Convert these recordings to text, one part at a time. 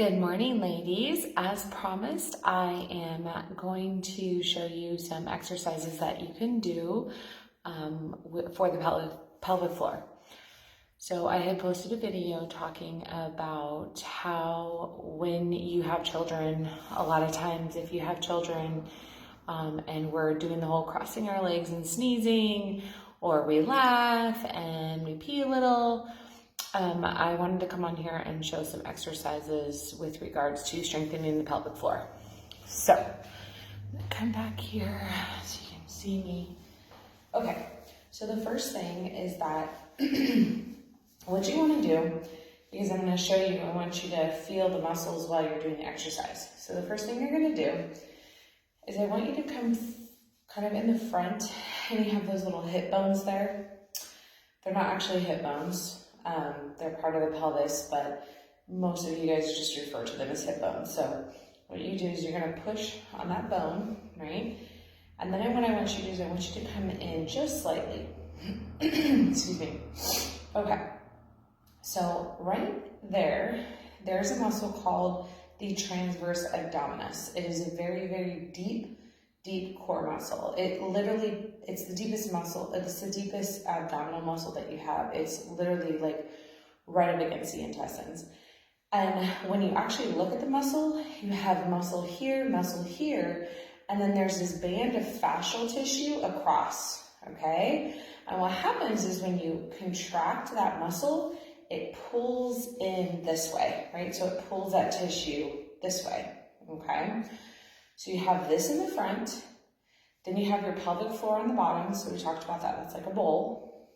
Good morning, ladies. As promised, I am going to show you some exercises that you can do for the pelvic floor. So I had posted a video talking about how when you have children, a lot of times if you have children and we're doing the whole crossing our legs and sneezing, or we laugh and we pee a little, I wanted to come on here and show some exercises with regards to strengthening the pelvic floor. So, I'm gonna come back here so you can see me. Okay, so the first thing is that what you wanna do, because I'm gonna show you, I want you to feel the muscles while you're doing the exercise. So the first thing you're gonna do is I want you to come kind of in the front, and you have those little hip bones there. They're not actually hip bones. They're part of the pelvis, but most of you guys just refer to them as hip bones. So what you do is you're gonna push on that bone, right? And then what I want you to do is I want you to come in just slightly. Excuse me. Okay. So right there, there's a muscle called the transverse abdominis. It is a very, very deep core muscle. It's the deepest muscle, it's the deepest abdominal muscle that you have. It's literally like right up against the intestines. And when you actually look at the muscle, you have muscle here, and then there's this band of fascial tissue across, okay? And what happens is when you contract that muscle, it pulls in this way, right? So it pulls that tissue this way, okay? So you have this in the front, then you have your pelvic floor on the bottom, so we talked about that, that's like a bowl.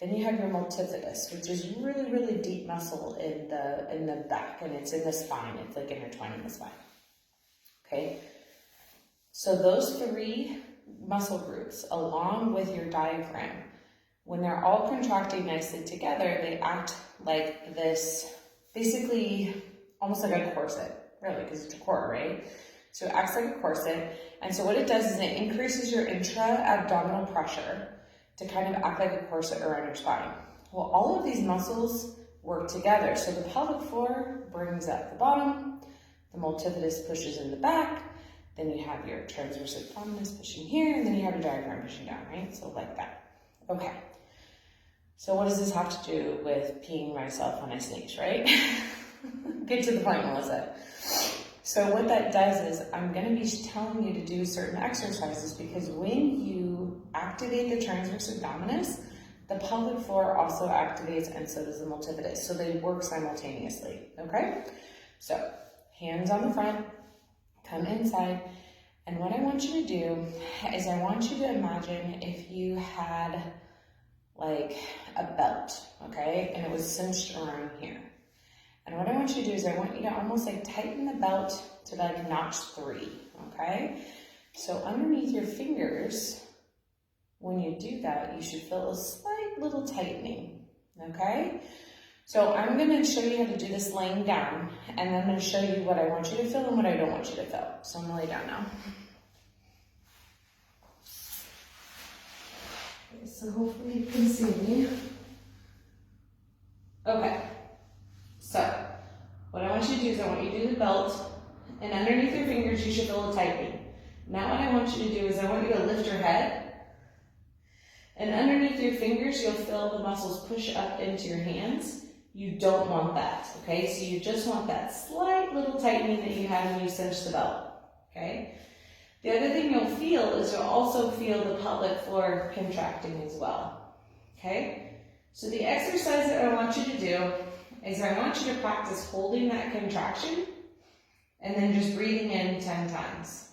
Then you have your multifidus, which is really, really deep muscle in the back, and it's in the spine, it's like intertwined in the spine, okay? So those three muscle groups, along with your diaphragm, when they're all contracting nicely together, they act like this, basically almost like a corset, really, because it's a cord, right? So it acts like a corset, and so what it does is it increases your intra-abdominal pressure to kind of act like a corset around your spine. Well, all of these muscles work together. So the pelvic floor brings up the bottom, the multifidus pushes in the back, then you have your transverse abdominis pushing here, and then you have your diaphragm pushing down, right? So like that. Okay. So what does this have to do with peeing myself when I sneeze, right? Get to the point, Melissa. So what that does is I'm going to be telling you to do certain exercises, because when you activate the transverse abdominis, the pelvic floor also activates, and so does the multifidus. So they work simultaneously, okay? So hands on the front, come inside, and what I want you to do is I want you to imagine if you had like a belt, okay? And it was cinched around here. And what I want you to do is I want you to almost like tighten the belt to like notch 3, okay? So underneath your fingers, when you do that, you should feel a slight little tightening, okay? So I'm gonna show you how to do this laying down, and I'm gonna show you what I want you to feel and what I don't want you to feel. So I'm gonna lay down now. Okay, so hopefully you can see me. Okay. So, what I want you to do is I want you to do the belt, and underneath your fingers you should feel a tightening. Now what I want you to do is I want you to lift your head, and underneath your fingers you'll feel the muscles push up into your hands. You don't want that, okay? So you just want that slight little tightening that you had when you cinched the belt, okay? The other thing you'll feel is you'll also feel the pelvic floor contracting as well, okay? So the exercise that I want you to do is I want you to practice holding that contraction and then just breathing in 10 times.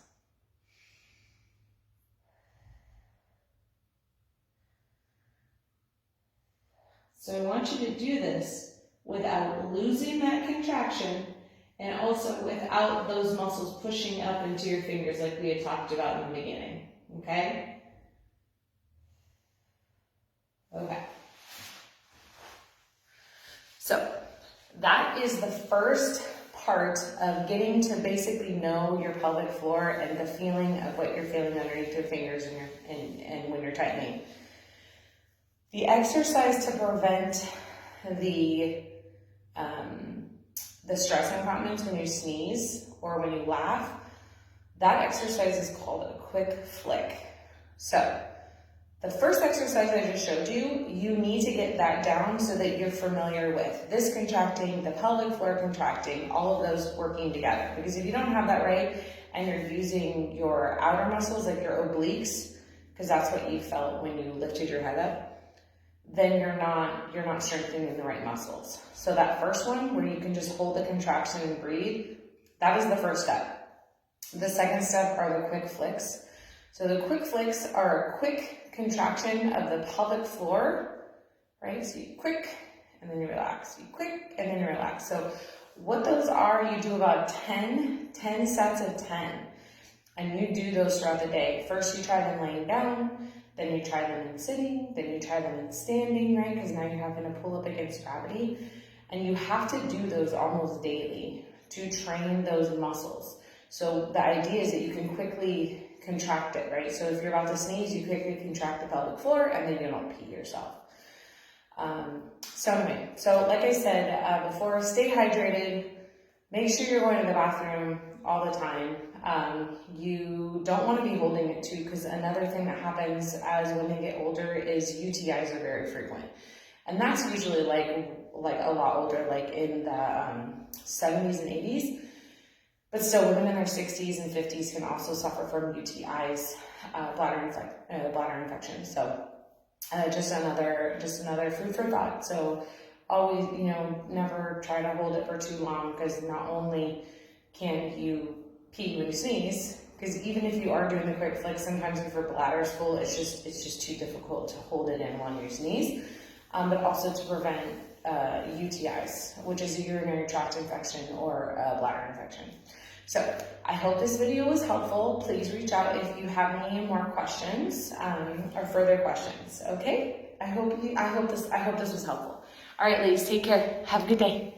So I want you to do this without losing that contraction, and also without those muscles pushing up into your fingers like we had talked about in the beginning, okay? Okay. So that is the first part of getting to basically know your pelvic floor and the feeling of what you're feeling underneath your fingers and when you're tightening. The exercise to prevent the the stress incontinence when you sneeze or when you laugh, that exercise is called a quick flick. So the first exercise I just showed you, you need to get that down so that you're familiar with this contracting, the pelvic floor contracting, all of those working together. Because if you don't have that right and you're using your outer muscles, like your obliques, because that's what you felt when you lifted your head up, then you're not strengthening the right muscles. So that first one, where you can just hold the contraction and breathe, that is the first step. The second step are the quick flicks. So the quick flicks are a quick contraction of the pelvic floor, right? So you quick, and then you relax. You quick, and then you relax. So what those are, you do about 10 sets of 10. And you do those throughout the day. First you try them laying down, then you try them in sitting, then you try them in standing, right? Because now you're having to pull up against gravity. And you have to do those almost daily to train those muscles. So the idea is that you can quickly contract it, right? So if you're about to sneeze, you quickly contract the pelvic floor and then you don't pee yourself. So anyway, so like I said before, stay hydrated. Make sure you're going to the bathroom all the time. You don't want to be holding it too, because another thing that happens as women get older is UTIs are very frequent. And that's usually like a lot older, like in the 70s and 80s. But still, women in their 60s and 50s can also suffer from UTIs, bladder infection. So just another food for thought. So always, never try to hold it for too long, because not only can you pee when you sneeze, because even if you are doing the quick flick, sometimes if your bladder's full, it's just too difficult to hold it in when you sneeze. But also to prevent UTIs, which is a urinary tract infection or a bladder infection. So I hope this video was helpful. Please reach out if you have any more questions or further questions. Okay? I hope this was helpful. All right, ladies, take care. Have a good day.